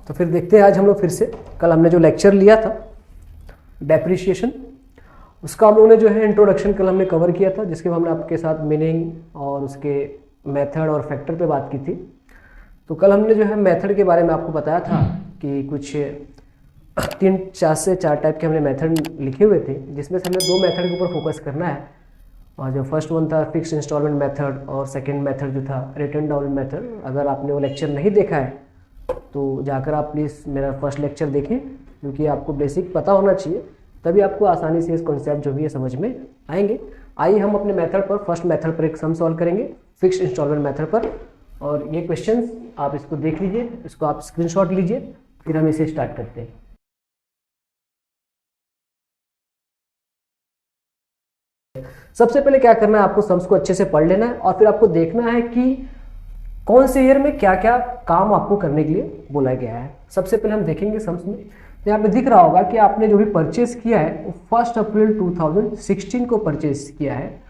तो फिर देखते हैं आज हम लोग फिर से, कल हमने जो लेक्चर लिया था डेप्रिसिएशन, उसका हम लोगों ने जो है इंट्रोडक्शन कल हमने कवर किया था, जिसके हमने आपके साथ मीनिंग और उसके मेथड और फैक्टर पे बात की थी। तो कल हमने जो है मेथड के बारे में आपको बताया था कि कुछ 4 से 4 टाइप के हमने मेथड लिखे हुए थे, जिसमें से हमें 2 मेथड के ऊपर फोकस करना है। और जो फर्स्ट वन था फिक्स इंस्टॉलमेंट मेथड, और सेकंड मेथड जो था रिटर्न डाउन मेथड। अगर आपने वो लेक्चर नहीं देखा है तो जाकर आप प्लीज़ मेरा फर्स्ट लेक्चर देखें, क्योंकि आपको बेसिक पता होना चाहिए, तभी आपको आसानी से इस कॉन्सेप्ट जो भी है समझ में आएंगे। आइए हम अपने मेथड पर, फर्स्ट मेथड पर एक सम सॉल्व करेंगे फिक्स्ड इंस्टॉलमेंट मेथड पर। और ये क्वेश्चंस आप इसको देख लीजिए, इसको आप स्क्रीनशॉट लीजिए, फिर हम इसे स्टार्ट करते हैं। सबसे पहले क्या करना है, आपको सम्स को अच्छे से पढ़ लेना है और फिर आपको देखना है कि कौन से ईयर में क्या क्या काम आपको करने के लिए बोला गया है। सबसे पहले हम देखेंगे सम्स में, तो यहाँ पे दिख रहा होगा कि आपने जो भी परचेस किया है वो 1 अप्रैल 2016 को परचेस किया है,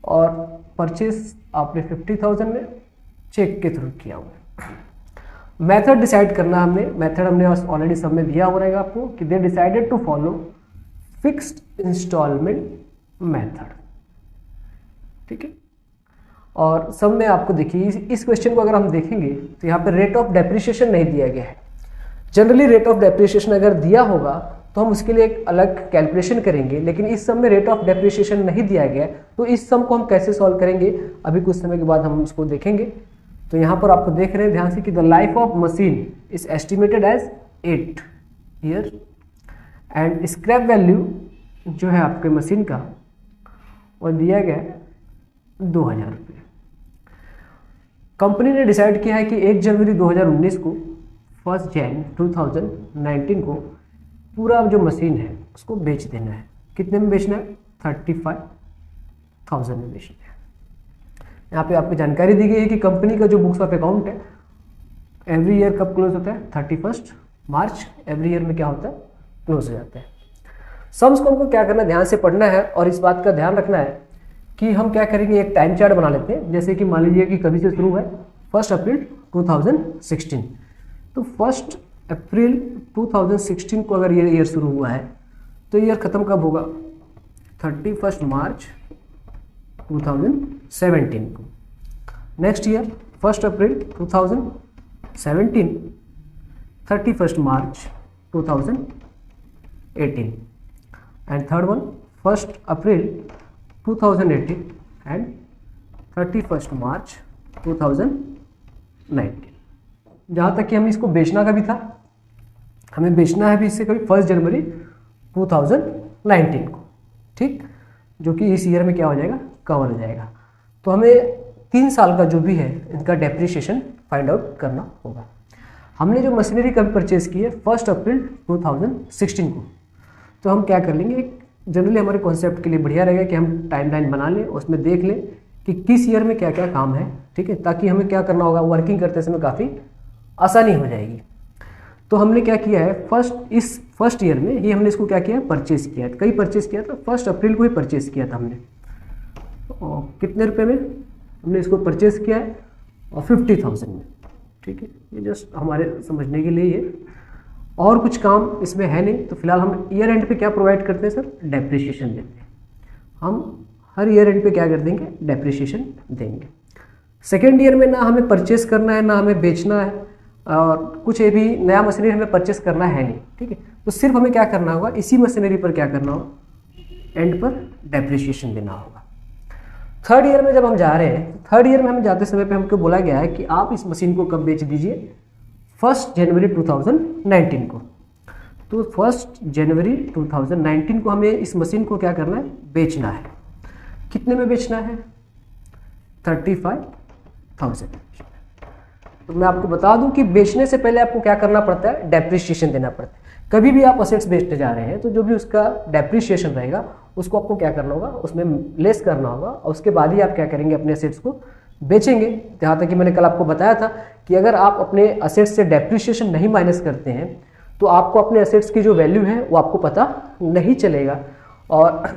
और परचेस आपने 50,000 में चेक के थ्रू किया हुआ है। मेथड डिसाइड करना हमने, मेथड हमने ऑलरेडी सब में दिया हो रहेगा आपको कि they decided to follow fixed installment method, ठीक है। और सब में आपको देखिए इस क्वेश्चन को अगर हम देखेंगे तो यहाँ पे रेट ऑफ डेप्रिसिएशन नहीं दिया गया है। जनरली रेट ऑफ डेप्रिसिएशन अगर दिया होगा तो हम उसके लिए एक अलग कैलकुलेशन करेंगे, लेकिन इस सम में रेट ऑफ डेप्रिसिएशन नहीं दिया गया है, तो इस सम को हम कैसे सॉल्व करेंगे अभी कुछ समय के बाद हम उसको देखेंगे। तो यहाँ पर आपको देख रहे हैं ध्यान से कि the life of machine is estimated as 8 year and scrap value जो है आपके मशीन का वो दिया गया है 2000 रुपये। कंपनी ने डिसाइड किया है कि 1 जनवरी 2019 को 1 जनवरी 2019 को पूरा जो मशीन है उसको बेच देना है। कितने में बेचना है? 35,000 में बेचना है। यहाँ पे आपको जानकारी दी गई है कि कंपनी का जो बुक्स ऑफ अकाउंट है एवरी ईयर कब क्लोज होता है? 31 मार्च एवरी ईयर में क्या होता है? क्लोज हो जाता है। सम्स को हमको क्या करना है, ध्यान से पढ़ना है और इस बात का ध्यान रखना है कि हम क्या करेंगे, एक टाइम चार्ट बना लेते हैं। जैसे कि मान लीजिए कि कभी से शुरू है 1 अप्रैल 2016, तो 1 अप्रैल 2016 को अगर ये ईयर शुरू हुआ है तो ईयर ख़त्म कब होगा? 31 मार्च 2017 को। Next year 1 April 2017, 31 March 2018, and third one 1 April 2018 and 31 मार्च 2019। जहाँ तक कि हमें इसको बेचना का भी था, हमें बेचना है भी इससे कभी 1 जनवरी 2019 को, ठीक, जो कि इस ईयर में क्या हो जाएगा? कवर हो जाएगा। तो हमें 3 साल का जो भी है इनका डेप्रिसिएशन फाइंड आउट करना होगा। हमने जो मशीनरी कभी परचेज की है 1 अप्रैल 2016 को, तो हम क्या कर लेंगे, जनरली हमारे कॉन्सेप्ट के लिए बढ़िया रहेगा कि हम टाइमलाइन बना लें, उसमें देख लें कि किस ईयर में क्या क्या काम है, ठीक है, ताकि हमें क्या करना होगा, वर्किंग करते समय काफ़ी आसानी हो जाएगी। तो हमने क्या किया है, इस फर्स्ट ईयर में ही हमने इसको क्या किया, परचेज किया है। कई परचेज किया था, 1 अप्रैल को ही परचेज किया था हमने। और कितने रुपए में हमने इसको परचेज किया है? और 50,000 में, ठीक है। ये जस्ट हमारे समझने के लिए है, और कुछ काम इसमें है नहीं। तो फिलहाल हम ईयर एंड पे क्या प्रोवाइड करते हैं सर? डेप्रिसिएशन देते हैं। हम हर ईयर एंड पे क्या कर देंगे? डेप्रिसिएशन देंगे। सेकेंड ईयर में ना हमें परचेस करना है ना हमें बेचना है, और कुछ ये भी नया मशीनरी हमें परचेस करना है नहीं, ठीक है। तो सिर्फ हमें क्या करना होगा, इसी मशीनरी पर क्या करना होगा, एंड पर डेप्रिसिएशन देना होगा। थर्ड ईयर में जब हम जा रहे हैं, थर्ड ईयर में हम जाते समय पे हमको बोला गया है कि आप इस मशीन को कब बेच दीजिए? 1 जनवरी 2019 को। तो 1 जनवरी 2019 को हमें इस मशीन को क्या करना है? बेचना है। कितने में बेचना है? 35,000। तो मैं आपको बता दूं कि बेचने से पहले आपको क्या करना पड़ता है? डेप्रिसिएशन देना पड़ता है। कभी भी आप असेट्स बेचने जा रहे हैं तो जो भी उसका डेप्रिसिएशन रहेगा उसको आपको क्या करना होगा, उसमें लेस करना होगा, और उसके बाद ही आप क्या करेंगे, अपने असेट्स को बेचेंगे। जहाँ तक कि मैंने कल आपको बताया था कि अगर आप अपने असेट्स से डेप्रिसिएशन नहीं माइनस करते हैं तो आपको अपने असेट्स की जो वैल्यू है वो आपको पता नहीं चलेगा, और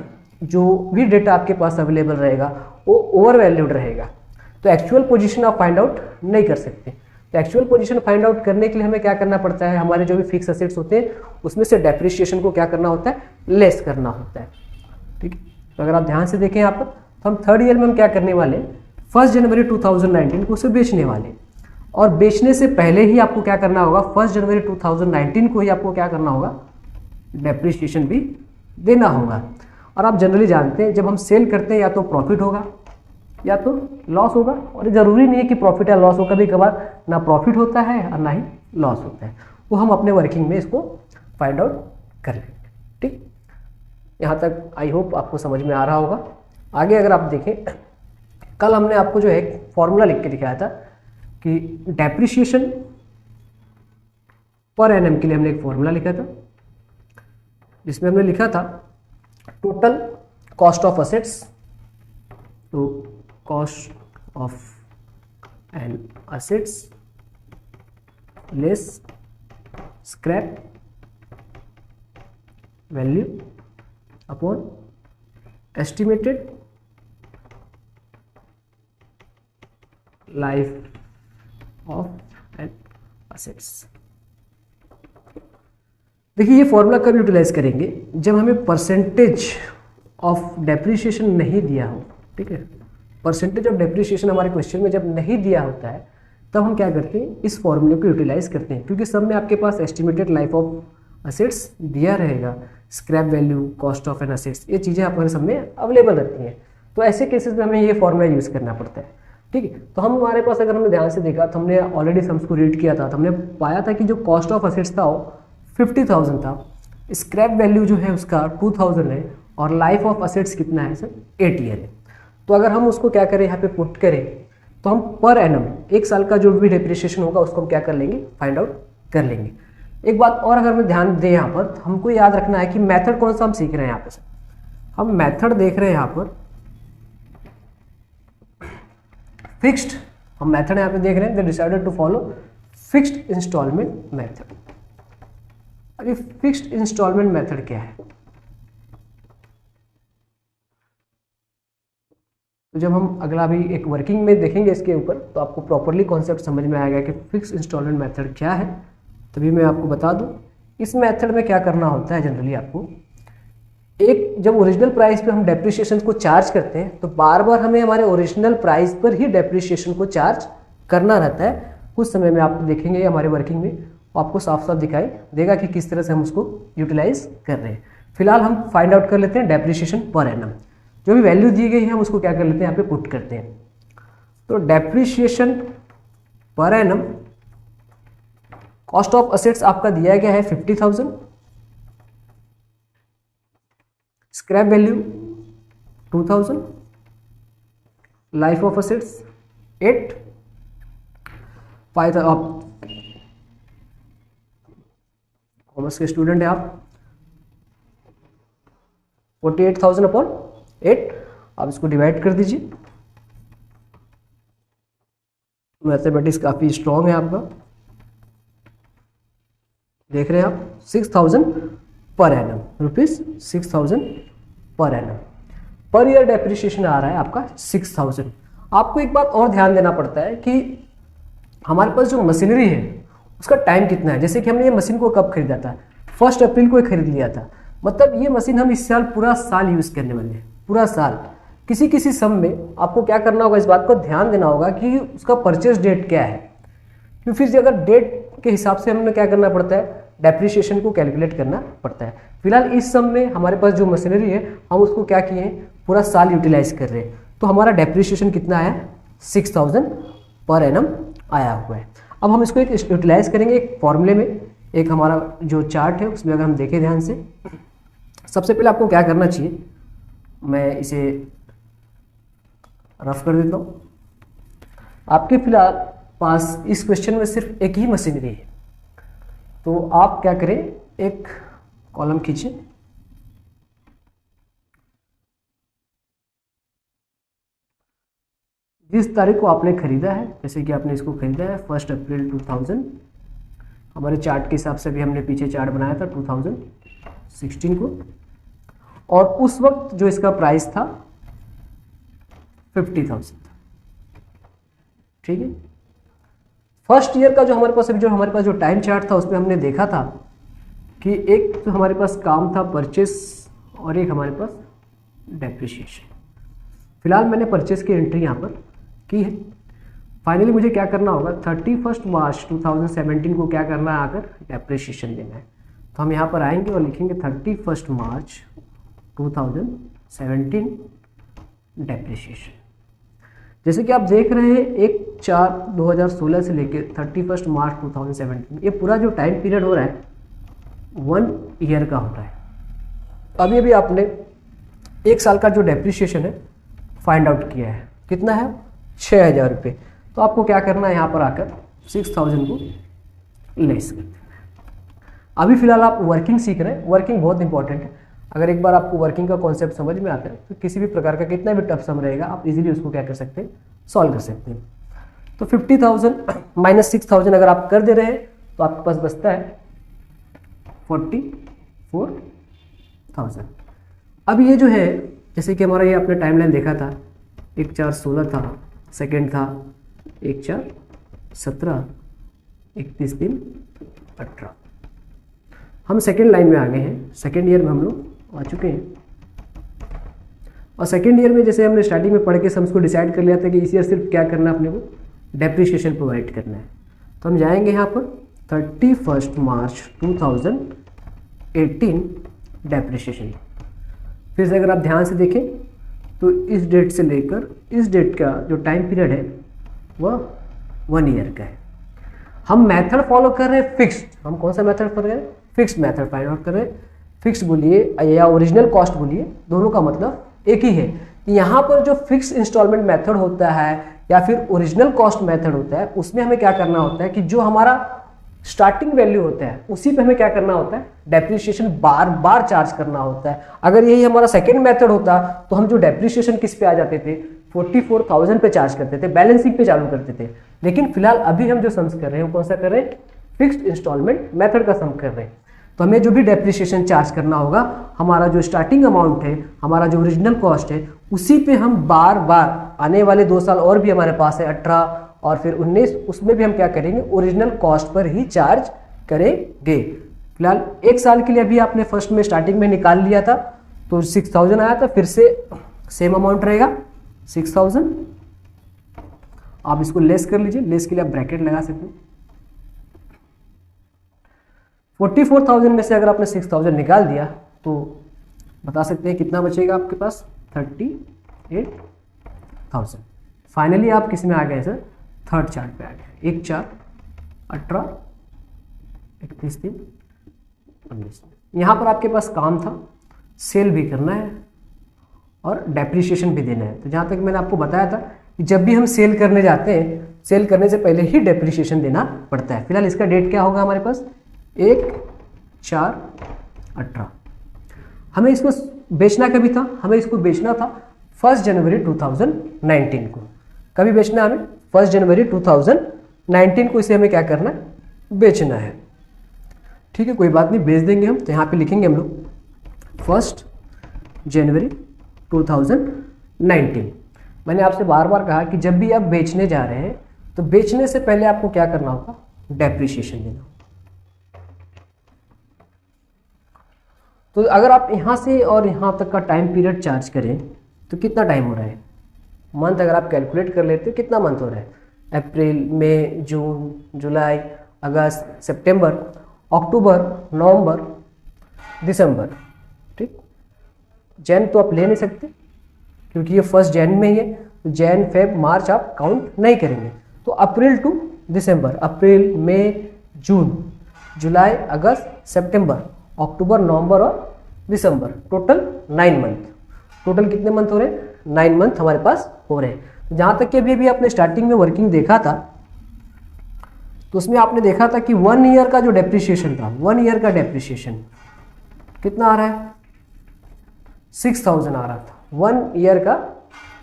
जो भी डेटा आपके पास अवेलेबल रहेगा वो ओवर वैल्यूड रहेगा। तो एक्चुअल पोजीशन आप फाइंड आउट नहीं कर सकते। तो एक्चुअल पोजीशन फाइंड आउट करने के लिए हमें क्या करना पड़ता है, हमारे जो भी फिक्स एसेट्स होते हैं उसमें से डेप्रिसिएशन को क्या करना होता है, लेस करना होता है। ठीक है, तो अगर आप ध्यान से देखें यहाँ पर, तो हम थर्ड ईयर में हम क्या करने वाले, 1 जनवरी 2019 को उसे बेचने वाले, और बेचने से पहले ही आपको क्या करना होगा, 1 जनवरी 2019 को ही आपको क्या करना होगा, डेप्रिसिएशन भी देना होगा। और आप जनरली जानते हैं जब हम सेल करते हैं या तो प्रॉफिट होगा या तो लॉस होगा, और ज़रूरी नहीं है कि प्रॉफिट या लॉस हो, कभी कभार ना प्रॉफिट होता है और ना ही लॉस होता है, वो हम अपने वर्किंग में इसको फाइंड आउट कर लेंगे। ठीक, यहाँ तक आई होप आपको समझ में आ रहा होगा। आगे अगर आप देखें, कल हमने आपको जो है एक फॉर्मूला लिख के दिखाया था कि डेप्रिसिएशन पर एनम के लिए हमने एक फॉर्मूला लिखा था, जिसमें हमने लिखा था टोटल कॉस्ट ऑफ असेट्स, तो cost of an assets less scrap value upon estimated life of an assets. देखिए, ये फॉर्मूला कब यूटिलाइज करेंगे, जब हमें परसेंटेज ऑफ डेप्रिसिएशन नहीं दिया हो। ठीक है, परसेंटेज ऑफ डेप्रिसिएशन हमारे क्वेश्चन में जब नहीं दिया होता है तब हम क्या करते हैं, इस फॉर्मूले को यूटिलाइज करते हैं, क्योंकि सब में आपके पास एस्टिमेटेड लाइफ ऑफ असेट्स दिया रहेगा, scrap value, cost of an assets, ये चीज़ें हमारे सब में अवेलेबल रहती हैं। तो ऐसे केसेस में हमें ये फॉर्मूला यूज़ करना पड़ता है। ठीक है, तो हम हमारे पास अगर हमने ध्यान से देखा तो हमने ऑलरेडी सम्स को रीड किया था, तो हमने पाया था कि जो कॉस्ट ऑफ असेट्स था वो 50,000 था, स्क्रैप वैल्यू जो है उसका 2000 है, और लाइफ ऑफ असेट्स कितना है सर, 8 ईयर है। तो अगर हम उसको क्या करें, यहाँ पे पुट करें, तो हम पर एनम 1 साल का जो भी डेप्रिसिएशन होगा उसको हम क्या कर लेंगे, फाइंड आउट कर लेंगे। एक बात और अगर हम ध्यान दें यहाँ पर, तो हमको याद रखना है कि मेथड कौन सा हम सीख रहे हैं यहाँ पे सर, हम मेथड देख रहे हैं यहाँ पर फिक्स्ड, हम मेथड यहाँ पे देख रहे हैं, they decided to follow fixed installment method. अब ये फिक्स्ड इंस्टॉलमेंट मेथड क्या है, तो जब हम अगला भी एक वर्किंग में देखेंगे इसके ऊपर तो आपको प्रॉपरली कॉन्सेप्ट समझ में आएगा कि फिक्स इंस्टॉलमेंट मेथड क्या है। तभी मैं आपको बता दूं, इस मेथड में क्या करना होता है, जनरली आपको एक जब ओरिजिनल प्राइस पे हम डेप्रिसिएशन को चार्ज करते हैं तो बार बार हमें हमारे ओरिजिनल प्राइस पर ही डेप्रिसिएशन को चार्ज करना रहता है। कुछ समय में आप देखेंगे हमारे वर्किंग में आपको साफ साफ दिखाई देगा कि किस तरह से हम उसको यूटिलाइज कर रहे हैं। फिलहाल हम फाइंड आउट कर लेते हैं डेप्रिसिएशन पर एनम, जो भी वैल्यू दी गई है हम उसको क्या कर लेते हैं, यहाँ पे पुट करते हैं। तो depreciation per annum, cost of assets आपका दिया गया है 50,000, scrap value 2000, life of assets 8, फायदा आप कॉमर्स के स्टूडेंट है आप, 48,000 अपॉन 8, आप इसको डिवाइड कर दीजिए। मैथमेटिक्स काफी स्ट्रांग है आपका, देख रहे हैं आप 6,000 per annum, rupees 6,000 per annum, per year depreciation आ रहा है आपका 6,000। आपको एक बात और ध्यान देना पड़ता है कि हमारे पास जो मशीनरी है उसका टाइम कितना है। जैसे कि हमने ये मशीन को कब खरीदा था, 1 अप्रैल को खरीद लिया था, मतलब ये मशीन हम इस साल पूरा साल यूज करने वाले हैं, पूरा साल। किसी किसी सम में आपको क्या करना होगा, इस बात को ध्यान देना होगा कि उसका परचेज डेट क्या है, क्योंकि फिर अगर डेट के हिसाब से हमें क्या करना पड़ता है, डेप्रिसिएशन को कैलकुलेट करना पड़ता है। फिलहाल इस सम में हमारे पास जो मशीनरी है हम उसको क्या किए हैं, पूरा साल यूटिलाइज कर रहे हैं, तो हमारा डेप्रिसिएशन कितना आया, 6,000 पर एनम आया हुआ है। अब हम इसको एक यूटिलाइज करेंगे एक फॉर्मूले में, एक हमारा जो चार्ट है उसमें अगर हम देखें ध्यान से, सबसे पहले आपको क्या करना चाहिए, मैं इसे रफ कर देता हूँ। आपके फिलहाल पास इस क्वेश्चन में सिर्फ एक ही मशीनरी है, तो आप क्या करें, एक कॉलम खींचिए, जिस तारीख को आपने खरीदा है, जैसे कि आपने इसको खरीदा है 1 अप्रैल 2000, हमारे चार्ट के हिसाब से भी हमने पीछे चार्ट बनाया था 2016 को, और उस वक्त जो इसका प्राइस था 50,000 था, ठीक है। फर्स्ट ईयर का जो हमारे पास जो टाइम चार्ट था उसमें हमने देखा था कि एक तो हमारे पास काम था परचेस और एक हमारे पास डेप्रिसिएशन। फिलहाल मैंने परचेस की एंट्री यहाँ पर की है। फाइनली मुझे क्या करना होगा, 31 मार्च 2017 को क्या करना है, आकर डेप्रिसिएशन देना है। तो हम यहाँ पर आएंगे और लिखेंगे 31 मार्च 2017 डेप्रिसिएशन। जैसे कि आप देख रहे हैं 1/4/2016 से लेकर 31 मार्च 2017 ये पूरा जो टाइम पीरियड हो रहा है 1 ईयर का हो रहा है। अभी अभी आपने 1 साल का जो डेप्रिसिएशन है फाइंड आउट किया है, कितना है 6,000 रुपये। तो आपको क्या करना है, यहाँ पर आकर 6,000 को लेस करते हैं। अभी फिलहाल आप वर्किंग सीख रहे हैं, वर्किंग बहुत इंपॉर्टेंट है। अगर एक बार आपको वर्किंग का कॉन्सेप्ट समझ में आता है तो किसी भी प्रकार का कितना भी टफ सम रहेगा आप इजीली उसको क्या कर सकते हैं, सॉल्व कर सकते हैं। तो 50,000 माइनस 6,000 अगर आप कर दे रहे हैं तो आपके पास बचता है 44,000। अब ये जो है, जैसे कि हमारा ये आपने टाइमलाइन देखा था, 1/4/16 था, सेकेंड था 1/4/17, 31/3/18। हम सेकेंड लाइन में आ गए हैं, सेकेंड ईयर में हम लोग आ चुके हैं। और सेकेंड ईयर में जैसे हमने स्टार्टिंग में पढ़ के सम्स को डिसाइड कर लिया था कि इस ईयर सिर्फ क्या करना है, अपने को डेप्रिसिएशन प्रोवाइड करना है। तो हम जाएंगे यहाँ पर 31 मार्च 2018 डेप्रिसिएशन। फिर से अगर आप ध्यान से देखें तो इस डेट से लेकर इस डेट का जो टाइम पीरियड है वह 1 ईयर का है। हम मेथड फॉलो कर रहे हैं फिक्स्ड। हम कौन सा मेथड फॉलो कर रहे हैं, फिक्स्ड मेथड फाइंड आउट कर रहे हैं। फिक्स्ड बोलिए या ओरिजिनल कॉस्ट बोलिए, दोनों का मतलब एक ही है। यहाँ पर जो फिक्स इंस्टॉलमेंट मेथड होता है या फिर ओरिजिनल कॉस्ट मेथड होता है, उसमें हमें क्या करना होता है कि जो हमारा स्टार्टिंग वैल्यू होता है उसी पे हमें क्या करना होता है, डेप्रिसिएशन बार बार चार्ज करना होता है। अगर यही हमारा सेकेंड मेथड होता तो हम जो डेप्रिसिएशन किस पे आ जाते थे, 44,000 पे चार्ज करते थे, बैलेंसिंग पे चालू करते थे। लेकिन फिलहाल अभी हम जो सम्स कर रहे हैं कौन सा कर रहे हैं, फिक्स्ड इंस्टॉलमेंट मेथड का सम कर रहे हैं। तो हमें जो भी डेप्रिसिएशन चार्ज करना होगा, हमारा जो स्टार्टिंग अमाउंट है, हमारा जो ओरिजिनल कॉस्ट है, उसी पे हम बार बार आने वाले 2 साल और भी हमारे पास है 18 और फिर 19, उसमें भी हम क्या करेंगे, ओरिजिनल कॉस्ट पर ही चार्ज करेंगे। फिलहाल 1 साल के लिए अभी आपने फर्स्ट में स्टार्टिंग में निकाल लिया था तो 6,000 आया था, फिर से सेम अमाउंट रहेगा 6,000। आप इसको लेस कर लीजिए, लेस के लिए आप ब्रैकेट लगा सकते हैं। 44,000 में से अगर आपने 6,000 निकाल दिया तो बता सकते हैं कितना बचेगा आपके पास, 38,000। फाइनली आप किस में आ गए सर, थर्ड चार्ट पे आ गए, 1/4/18, 31/3/19। यहाँ पर आपके पास काम था, सेल भी करना है और डेप्रिसिएशन भी देना है। तो जहाँ तक मैंने आपको बताया था कि जब भी हम सेल करने जाते हैं, सेल करने से पहले ही डेप्रिसिएशन देना पड़ता है। फिलहाल इसका डेट क्या होगा हमारे पास, 1/4/18। हमें इसको बेचना कभी था, हमें इसको बेचना था 1 जनवरी 2019 को। कभी बेचना है हमें, 1 जनवरी 2019 को इसे हमें क्या करना है, बेचना है। ठीक है, कोई बात नहीं, बेच देंगे हम। तो यहाँ पे लिखेंगे हम लोग 1 जनवरी 2019। मैंने आपसे बार बार कहा कि जब भी आप बेचने जा रहे हैं तो बेचने से पहले आपको क्या करना होगा, डेप्रिसिएशन देना। तो अगर आप यहाँ से और यहाँ तक का टाइम पीरियड चार्ज करें तो कितना टाइम हो रहा है, मंथ अगर आप कैलकुलेट कर लेते हो कितना मंथ हो रहा है, अप्रैल, मई, जून, जुलाई, अगस्त, सितंबर, अक्टूबर, नवंबर, दिसंबर। ठीक, जैन तो आप ले नहीं सकते क्योंकि ये 1 जैन में ही है, तो जैन, फेब, मार्च आप काउंट नहीं करेंगे। तो अप्रैल टू दिसंबर, अप्रैल, मई, जून, जुलाई, अगस्त, सितंबर, अक्टूबर, नवंबर और दिसंबर, टोटल 9 मंथ। टोटल कितने मंथ हो रहे हैं, 9 मंथ हमारे पास हो रहे हैं। जहाँ तक कि अभी आपने स्टार्टिंग में वर्किंग देखा था तो उसमें आपने देखा था कि 1 ईयर का जो डेप्रिसिएशन था, 1 ईयर का डेप्रिसिएशन कितना आ रहा है, 6,000 आ रहा था। 1 ईयर का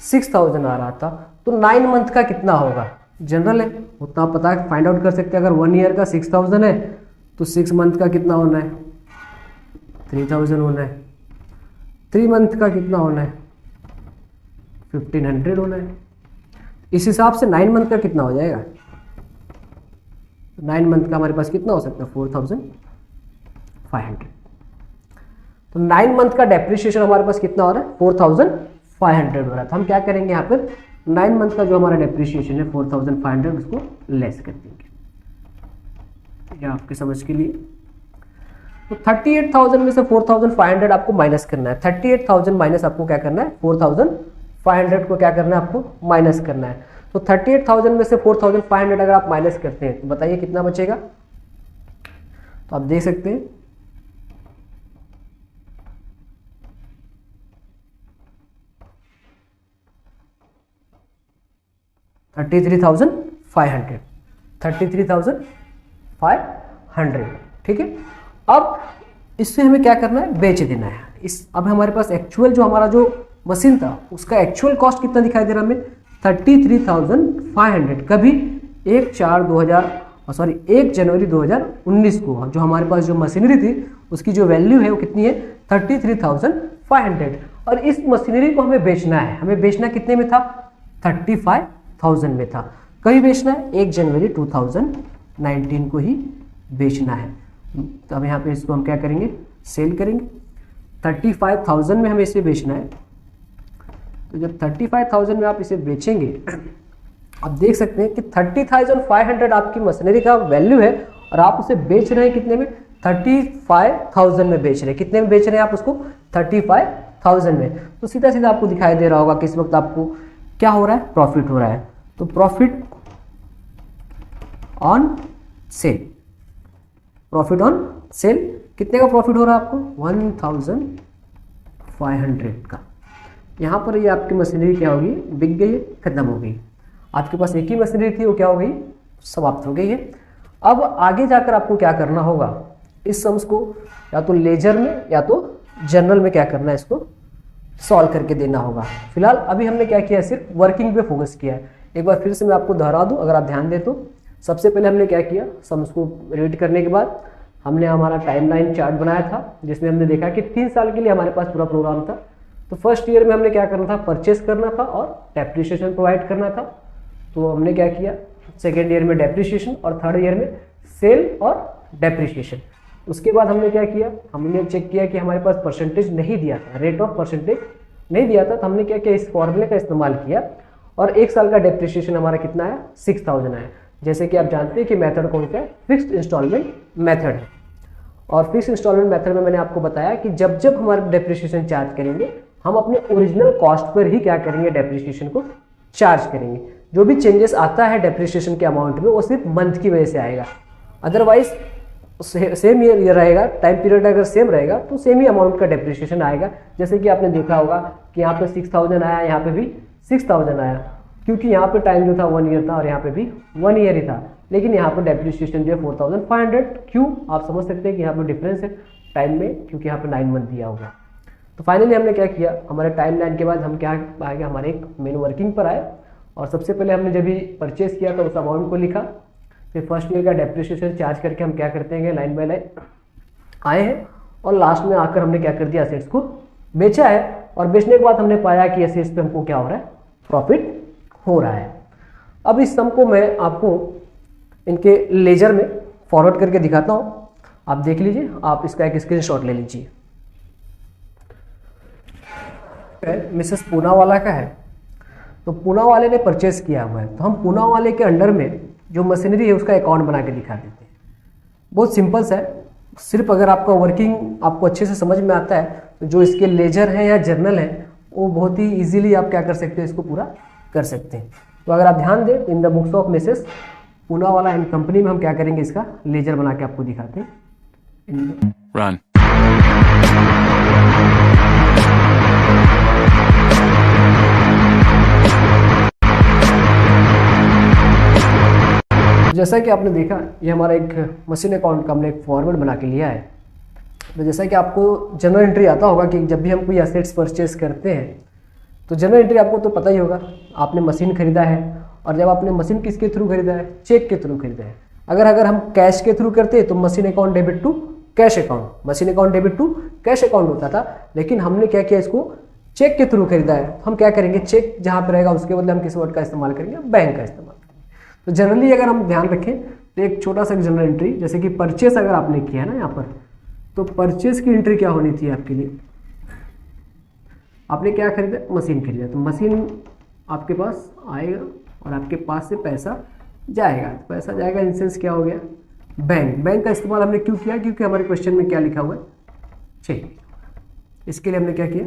6,000 आ रहा था, तो 9 मंथ का कितना होगा, जनरल है उतना पता फाइंड आउट कर सकते हैं। अगर 1 ईयर का 6,000 है तो 6 मंथ का कितना होना है, 3,000 होना है। 3 मंथ का कितना होना है, 1,500 होना है। इस हिसाब से 9 मंथ का कितना हो जाएगा, 9 मंथ का हमारे पास कितना हो सकता है 4500। तो 9 मंथ का डेप्रिसिएशन हमारे पास कितना हो रहा है 4500 हो रहा है। तो हम क्या करेंगे यहाँ पर 9 मंथ का जो हमारा डेप्रिसिएशन है 4500 उसको लेस कर देंगे, ये आपके समझ के लिए। तो 38,000 में से 4500 आपको माइनस करना है। 38,000 माइनस आपको क्या करना है 4500 को क्या करना है आपको माइनस करना है। तो 38,000 में से 4500 अगर आप माइनस करते हैं तो बताइए कितना बचेगा। तो आप देख सकते हैं 33,500 33,500, ठीक है। अब इससे हमें क्या करना है बेच देना है। अब हमारे पास एक्चुअल जो हमारा जो मशीन था उसका एक्चुअल कॉस्ट कितना दिखाई दे रहा है हमें 33,500। कभी 1 जनवरी 2019 को जो हमारे पास जो मशीनरी थी उसकी जो वैल्यू है वो कितनी है 33,500। और इस मशीनरी को हमें बेचना है। हमें बेचना कितने में था 35,000 में था। कभी बेचना है 1 जनवरी 2019 को ही बेचना है। तो अब यहाँ पे इसको हम क्या करेंगे सेल करेंगे। 35,000 में हमें इसे बेचना है। तो जब 35,000 में आप इसे बेचेंगे आप देख सकते हैं कि 30,500 आपकी मशीनरी का वैल्यू है और आप उसे बेच रहे हैं कितने में 35,000 में बेच रहे हैं। कितने में बेच रहे हैं आप उसको 35,000 में। तो सीधा सीधा आपको दिखाई दे रहा होगा कि इस वक्त आपको क्या हो रहा है प्रॉफिट हो रहा है। तो profit on sale, profit on sale कितने का प्रॉफिट हो रहा है आपको 1,500 का। यहाँ पर ये आपकी मशीनरी क्या होगी बिक गई है, खत्म हो गई। आपके पास एक ही मशीनरी थी वो क्या हो गई समाप्त हो गई है। अब आगे जाकर आपको क्या करना होगा इस सम्स को या तो लेजर में या तो जनरल में क्या करना है इसको सॉल्व करके देना होगा। फिलहाल अभी हमने क्या किया है सिर्फ वर्किंग पे फोकस किया है। एक बार फिर से मैं आपको दोहरा दूं अगर आप ध्यान दें तो सबसे पहले हमने क्या किया सम्स को रीड करने के बाद हमने हमारा टाइमलाइन चार्ट बनाया था जिसमें हमने देखा कि 3 साल के लिए हमारे पास पूरा प्रोग्राम था। तो फर्स्ट ईयर में हमने क्या करना था परचेस करना था और डेप्रिसिएशन प्रोवाइड करना था। तो हमने क्या किया सेकेंड ईयर में डेप्रिसिएशन और थर्ड ईयर में सेल और डेप्रिसिएशन। उसके बाद हमने क्या किया हमने चेक किया कि हमारे पास परसेंटेज नहीं दिया था, रेट ऑफ परसेंटेज नहीं दिया था। तो हमने क्या किया इस फॉर्मूले का इस्तेमाल किया और 1 साल का डेप्रिसिएशन हमारा कितना आया 6,000 आया। जैसे कि आप जानते हैं कि मेथड कौन सा है फिक्स्ड इंस्टॉलमेंट मेथड है। और फिक्स्ड इंस्टॉलमेंट मेथड में मैंने आपको बताया कि जब जब हमारे डेप्रिसिएशन चार्ज करेंगे हम अपने ओरिजिनल कॉस्ट पर ही क्या करेंगे डेप्रिसिएशन को चार्ज करेंगे। जो भी चेंजेस आता है डेप्रिसिएशन के अमाउंट में वो सिर्फ मंथ की वजह से आएगा, अदरवाइज सेम ईयर रहेगा, टाइम पीरियड अगर सेम रहेगा तो सेम ही अमाउंट का डेप्रिसिएशन आएगा। जैसे कि आपने देखा होगा कि यहाँ पे 6,000 आया, यहाँ पे भी 6,000 आया, क्योंकि यहाँ पे टाइम जो था 1 ईयर था और यहाँ पे भी 1 ईयर ही था। लेकिन यहाँ पे डेप्रिसिएशन जो है 4,500। क्यों आप समझ सकते हैं कि यहाँ पे डिफरेंस है टाइम में, क्योंकि यहाँ पे 9 मंथ दिया होगा। तो फाइनली हमने क्या किया हमारे टाइम लाइन के बाद हम क्या आए हमारे एक मेन वर्किंग पर आए और सबसे पहले हमने जब भी परचेस किया तो उस अमाउंट को लिखा। फिर फर्स्ट ईयर का डेप्रिसिएशन चार्ज करके हम क्या करते हैं लाइन बाय लाइन आए हैं और लास्ट में आकर हमने क्या कर दिया असेट्स को बेचा है। और बेचने के बाद हमने पाया कि असेट्स पे हमको क्या हो रहा है प्रॉफिट हो रहा है। अब इस सम को मैं आपको इनके लेजर में फॉरवर्ड करके दिखाता हूँ, आप देख लीजिए, आप इसका एक स्क्रीनशॉट ले लीजिए। मिसेस पूना वाला का है, तो पूना वाले ने परचेस किया हुआ है, तो हम पूना वाले के अंडर में जो मशीनरी है उसका अकाउंट बना के दिखा देते हैं। बहुत सिंपल सा है, सिर्फ अगर आपका वर्किंग आपको अच्छे से समझ में आता है तो जो इसके लेजर हैं या जर्नल हैं वो बहुत ही इजीली आप क्या कर सकते हैं इसको पूरा कर सकते हैं। तो अगर आप ध्यान दें in the books of Mrs Poona वाला एंड कंपनी में हम क्या करेंगे इसका लेजर बना के आपको दिखाते हैं। Run. जैसा कि आपने देखा ये हमारा एक मशीन अकाउंट का हमने एक फॉर्मेट बना के लिया है। तो जैसा कि आपको जनरल एंट्री आता होगा कि जब भी हम कोई एसेट्स परचेस करते हैं तो जनरल एंट्री आपको तो पता ही होगा, आपने मशीन खरीदा है और जब आपने मशीन किसके थ्रू खरीदा है चेक के थ्रू खरीदा है। अगर हम कैश के थ्रू करते हैं तो machine account debit to cash account, machine account debit to cash account होता था। लेकिन हमने क्या किया इसको चेक के थ्रू खरीदा है, हम क्या करेंगे चेक जहाँ पर रहेगा उसके बदले हम किस वर्ड का इस्तेमाल करेंगे बैंक का इस्तेमाल। तो जनरली अगर हम ध्यान रखें तो एक छोटा सा जनरल एंट्री, जैसे कि परचेस अगर आपने किया है ना यहाँ पर, तो परचेस की एंट्री क्या होनी थी आपके लिए, आपने क्या खरीदा, मशीन खरीदा, तो मशीन आपके पास आएगा और आपके पास से पैसा जाएगा। तो पैसा जाएगा इन सेंस क्या हो गया, बैंक। बैंक का इस्तेमाल हमने क्यों किया, क्योंकि हमारे क्वेश्चन में क्या लिखा हुआ है, चाहिए, इसके लिए हमने क्या किया,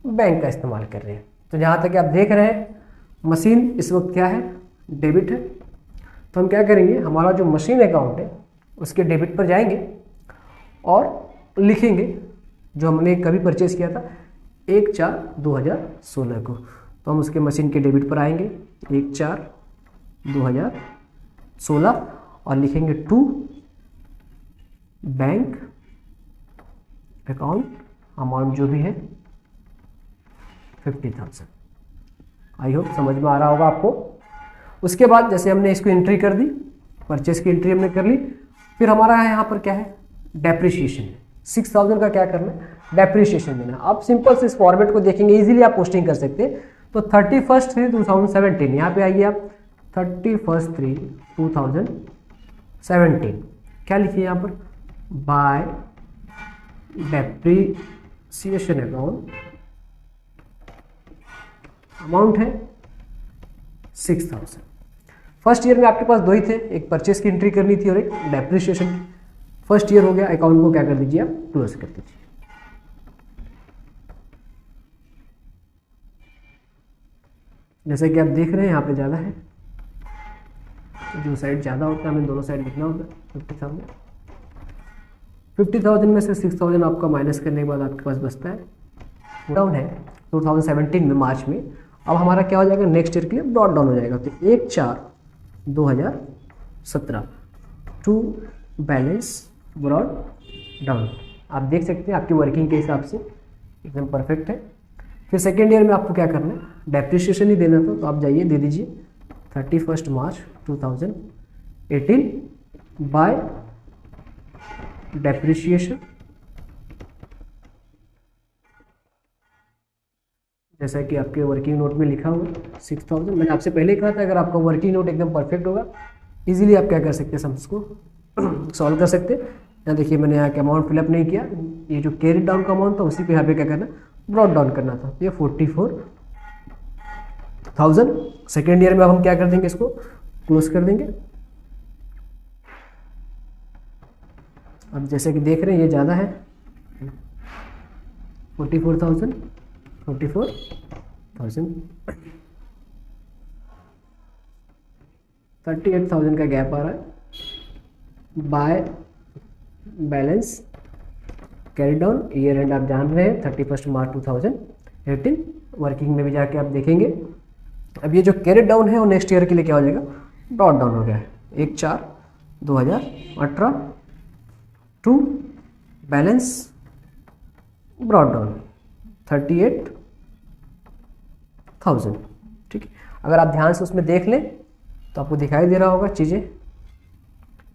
बैंक का इस्तेमाल कर रहे हैं। तो जहाँ तक आप देख रहे हैं मशीन इस वक्त क्या है, डेबिट है। तो हम क्या करेंगे, हमारा जो मशीन अकाउंट है उसके डेबिट पर जाएंगे और लिखेंगे जो हमने कभी परचेज किया था 1/4/2016 को। तो हम उसके मशीन के डेबिट पर आएंगे 1/4/2016 और लिखेंगे टू बैंक अकाउंट, अमाउंट जो भी है 50,000। आई होप समझ में आ रहा होगा आपको। उसके बाद जैसे हमने इसको एंट्री कर दी, परचेस की एंट्री हमने कर ली, फिर हमारा यहाँ पर क्या है, डेप्रिसिएशन है। 6,000 का क्या करना है, डेप्रिसिएशन देना। आप सिंपल से इस फॉर्मेट को देखेंगे, इजीली आप पोस्टिंग कर सकते हैं। तो 31/3/2017 यहाँ पे आइए आप, 31/3/2017 क्या लिखिए यहाँ पर, बाय डेप्रिसिएशन अकाउंट, अमाउंट है 6,000। फर्स्ट ईयर में आपके पास दो ही थे, एक परचेस की एंट्री करनी थी और एक डेप्रिसिएशन की। फर्स्ट ईयर हो गया, अकाउंट को क्या कर दीजिए आप, क्लोज कर दीजिए। जैसे कि आप देख रहे हैं यहाँ पे ज़्यादा है, तो जो साइड ज़्यादा होता है हमें दोनों साइड लिखना होता है। 50,000 में से 6,000 आपका माइनस करने के बाद आपके पास बचता है, डाउन है 2017 में मार्च में। अब हमारा क्या हो जाएगा, नेक्स्ट ईयर के लिए ब्रॉड डाउन हो जाएगा। तो 1/4/2017 टू बैलेंस ब्रॉड डाउन। आप देख सकते हैं आपकी वर्किंग के हिसाब से एकदम परफेक्ट है। फिर सेकेंड ईयर में आपको क्या करना है, डेप्रिसिएशन ही देना था, तो आप जाइए दे दीजिए 31 मार्च 2018 बाय डेप्रिसिएशन। जैसा कि आपके वर्किंग नोट में लिखा हुआ 6,000। मैंने आपसे पहले कहा था अगर आपका वर्किंग नोट एकदम परफेक्ट होगा, इजीली आप क्या कर सकते हैं, सम्स को सॉल्व कर सकते हैं। यहाँ देखिए मैंने यहाँ के अमाउंट फिलअप नहीं किया, ये जो कैरी डाउन का अमाउंट था उसी पे यहाँ पे क्या करना, ब्रॉड डाउन करना था। ये 44,000। सेकेंड ईयर में अब हम क्या कर देंगे, इसको क्लोज कर देंगे। अब जैसे कि देख रहे हैं ये ज़्यादा है, 44,000 38,000 का गैप आ रहा है। By balance carry down, year and आप जान रहे हैं 31 मार्च 2018। वर्किंग में भी जाके आप देखेंगे। अब ये जो कैरी डाउन है वो नेक्स्ट ईयर के लिए क्या हो जाएगा, ब्रॉड डाउन हो गया है 1/4/2018 टू बैलेंस ब्रॉड डाउन 38,000। ठीक है, अगर आप ध्यान से उसमें देख लें तो आपको दिखाई दे रहा होगा चीज़ें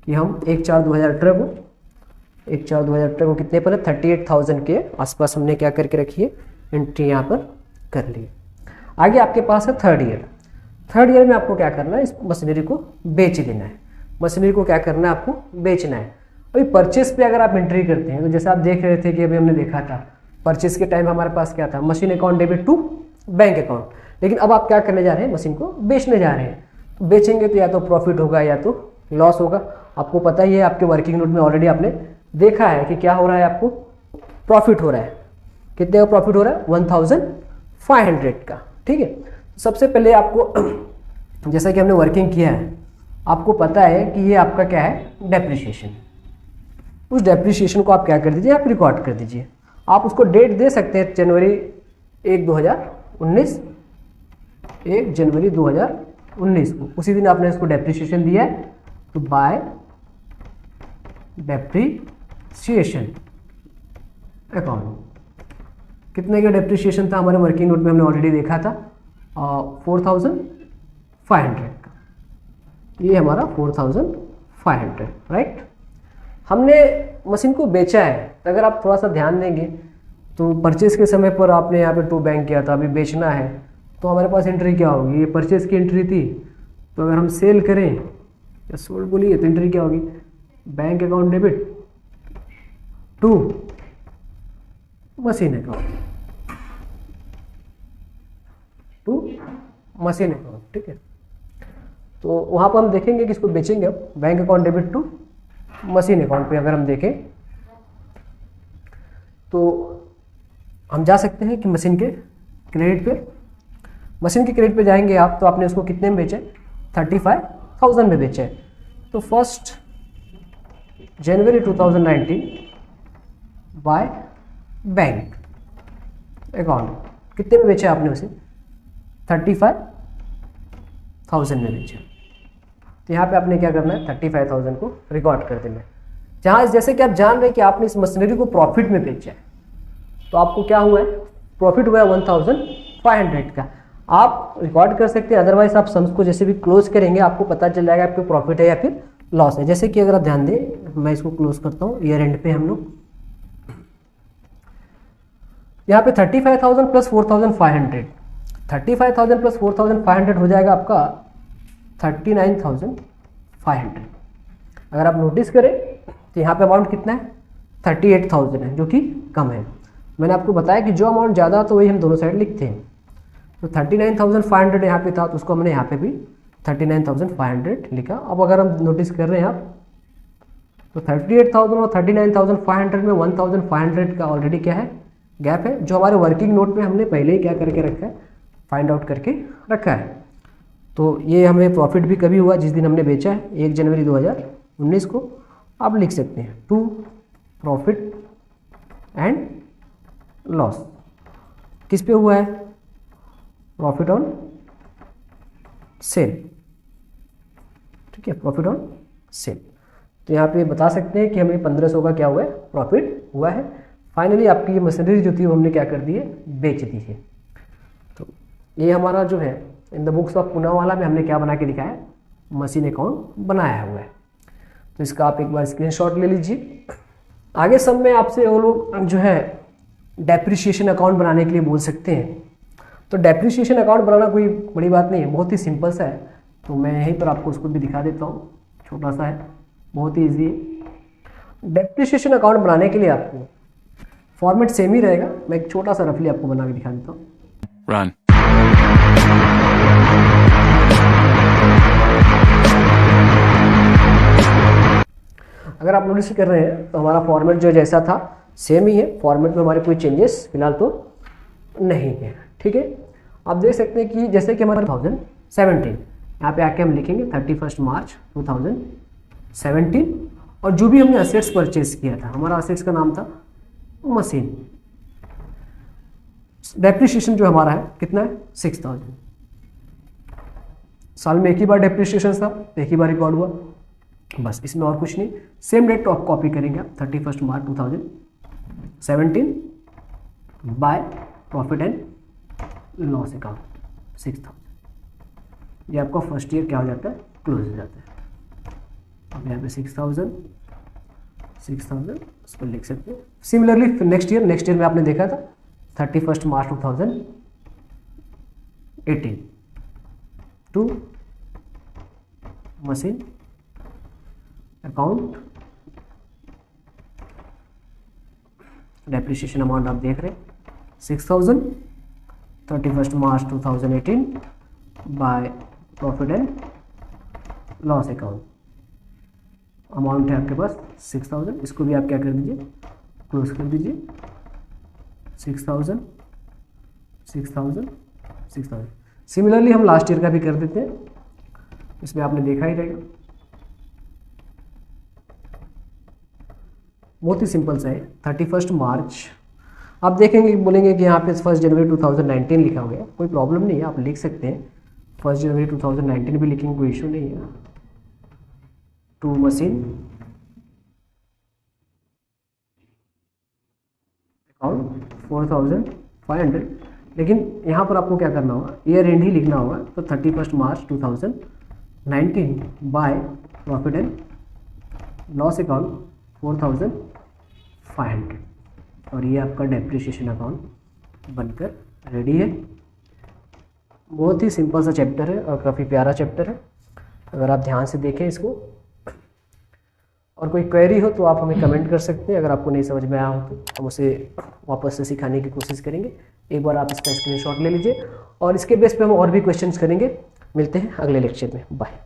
कि हम 1/4/2018 को कितने पर है, 38,000 के आसपास हमने क्या करके रखी है, एंट्री यहाँ पर कर ली। आगे आपके पास है थर्ड ईयर। थर्ड ईयर में आपको क्या करना है, इस मशीनरी को बेच देना है। मशीनरी को क्या करना है, आपको बेचना है। अभी परचेस पे अगर आप एंट्री करते हैं तो जैसे आप देख रहे थे कि अभी हमने देखा था परचेस के टाइम हमारे पास क्या था, machine account debit to bank account. लेकिन अब आप क्या करने जा रहे हैं, मशीन को बेचने जा रहे हैं। तो बेचेंगे तो या तो प्रॉफिट होगा या तो लॉस होगा। आपको पता ही है, आपके वर्किंग नोट में ऑलरेडी आपने देखा है कि क्या हो रहा है, आपको प्रॉफिट हो रहा है। कितने का प्रॉफिट हो रहा है, 1,500 का। ठीक है, सबसे पहले आपको जैसा कि हमने वर्किंग किया है, आपको पता है कि ये आपका क्या है, डेप्रिसिएशन। उस डेप्रिसिएशन को आप क्या कर दीजिए, आप रिकॉर्ड कर दीजिए। आप उसको डेट दे सकते हैं जनवरी 1/2019, 1 जनवरी 2019 को, उसी दिन आपने इसको डेप्रिसिएशन दिया है। तो बाय डेप्रिसिएशन अकाउंट कितने का डेप्रिसिएशन था हमारे वर्किंग नोट में, हमने ऑलरेडी देखा था 4,500 का। ये हमारा 4,500, राइट। हमने मशीन को बेचा है। तो अगर आप थोड़ा सा ध्यान देंगे तो परचेस के समय पर आपने यहाँ पे टू बैंक किया था, अभी बेचना है तो हमारे पास एंट्री क्या होगी, ये परचेस की एंट्री थी। तो अगर हम सेल करें या सोल्ड बोलिए तो एंट्री क्या होगी, bank account debit to machine account, to machine account, ठीक है। तो वहाँ पर हम देखेंगे कि इसको बेचेंगे अब, bank account debit to machine account पे अगर हम देखें तो हम जा सकते हैं कि मशीन के क्रेडिट पे, मशीन के क्रेडिट पे जाएंगे आप, तो आपने उसको कितने में बेचे, 35,000 में बेचे। तो 1 जनवरी 2019 बाय बैंक अकाउंट कितने में बेचे आपने उसे, 35,000 में बेचे। तो यहाँ पे आपने क्या करना है, 35,000 को रिकॉर्ड कर देना है। जहाँ जैसे कि आप जान रहे हैं कि आपने इस मशीनरी को प्रॉफिट में बेचा है, तो आपको क्या हुआ है, प्रॉफिट हुआ है 1,500 का। आप रिकॉर्ड कर सकते हैं, अदरवाइज आप सम्स को जैसे भी क्लोज करेंगे आपको पता चल जाएगा आपको प्रॉफिट है या फिर लॉस है। जैसे कि अगर आप ध्यान दें, मैं इसको क्लोज करता हूँ, ईयर एंड पे हम लोग यहाँ पे 35,000 प्लस 4,500, 35,000 प्लस 4,500 हो जाएगा आपका 39,500। अगर आप नोटिस करें तो यहाँ पे अमाउंट कितना है, 38,000 है, जो कि कम है। मैंने आपको बताया कि जो अमाउंट ज़्यादा तो वही हम दोनों साइड लिखते हैं। तो 39,500 यहाँ पे था, तो उसको हमने यहाँ पे भी 39,500 लिखा। अब अगर हम नोटिस कर रहे हैं आप, तो 38,000 और 39,500 में 1,500 का ऑलरेडी क्या है, गैप है, जो हमारे वर्किंग नोट में हमने पहले ही क्या करके रखा है, फाइंड आउट करके रखा है। तो ये हमें प्रॉफिट भी कभी हुआ जिस दिन हमने बेचा है, 1 जनवरी 2019 को। आप लिख सकते हैं टू प्रॉफिट एंड लॉस, किस पे हुआ है, प्रॉफिट ऑन सेल, ठीक है, प्रॉफिट ऑन सेल। तो यहाँ पे बता सकते हैं कि हमें 1,500 का क्या हुआ है, प्रॉफिट हुआ है। फाइनली आपकी ये मशीनरी जो थी वो हमने क्या कर दी है, बेच दी है। तो ये हमारा जो है in the books of Poonawalla में हमने क्या बना के दिखाया है, मशीन अकाउंट बनाया हुआ है। तो इसका आप एक बार स्क्रीनशॉट ले लीजिए। आगे सब में आपसे वो लोग जो है डेप्रिसिएशन अकाउंट बनाने के लिए बोल सकते हैं। तो डेप्रिसिएशन अकाउंट बनाना कोई बड़ी बात नहीं है, बहुत ही सिंपल सा है। तो मैं यहीं पर आपको उसको भी दिखा देता हूँ, छोटा सा है, बहुत ही ईजी है। डेप्रिसिएशन अकाउंट बनाने के लिए आपको फॉर्मेट सेम ही रहेगा, मैं एक छोटा सा रफली आपको बना के दिखा देता हूँ। Run. अगर आप नोटिस कर रहे हैं तो हमारा फॉर्मेट जो जैसा था सेम ही है, फॉर्मेट में हमारे कोई चेंजेस फिलहाल तो नहीं है, ठीक है। आप देख सकते हैं कि जैसे कि हमारा 2017 यहाँ पे आके हम लिखेंगे 31 मार्च 2017, और जो भी हमने असेट्स परचेज किया था, हमारा असेट्स का नाम था मशीन। डेप्रिसिएशन जो हमारा है कितना है, 6,000। साल में एक ही बार डेप्रिसिएशन था, एक ही बार रिकॉर्ड हुआ, बस, इसमें और कुछ नहीं। सेम डेट तो आप कॉपी करेंगे आप, 31 मार्च 2017 bye profit and loss account 6,000। ये आपका फर्स्ट ईयर क्या हो जाता है, क्लोज हो जाता है। अब यहाँ पे 6,000 इस पर लिख सकते हैं। सिमिलरली नेक्स्ट ईयर में आपने देखा था 31 March 2018 to machine account depreciation amount आप देख रहे हैं 6,000, 31 March 2018 by profit and loss account. Amount है आपके पास 6,000, इसको भी आप क्या कर दीजिए, क्लोज कर दीजिए। 6,000 सिमिलरली हम लास्ट ईयर का भी कर देते हैं, इसमें आपने देखा ही रहेगा, बहुत ही सिंपल सा है। 31 मार्च आप देखेंगे, बोलेंगे कि यहाँ पे 1 जनवरी 2019 लिखा हुआ है, कोई प्रॉब्लम नहीं है, आप लिख सकते हैं 1 जनवरी 2019 भी लिखेंगे, कोई इशू नहीं है। टू मशीन अकाउंट 4,500, लेकिन यहाँ पर आपको क्या करना होगा, ईयर एंड ही लिखना होगा। तो 31 मार्च 2019 bye profit and loss account 4,500, और ये आपका डेप्रिसिएशन अकाउंट बनकर रेडी है। बहुत ही सिंपल सा चैप्टर है और काफ़ी प्यारा चैप्टर है। अगर आप ध्यान से देखें इसको, और कोई क्वेरी हो तो आप हमें कमेंट कर सकते हैं। अगर आपको नहीं समझ में आया हो तो हम उसे वापस से सिखाने की कोशिश करेंगे। एक बार आप इसका स्क्रीनशॉट ले लीजिए और इसके बेस पे हम और भी क्वेश्चंस करेंगे। मिलते हैं अगले लेक्चर में। बाय।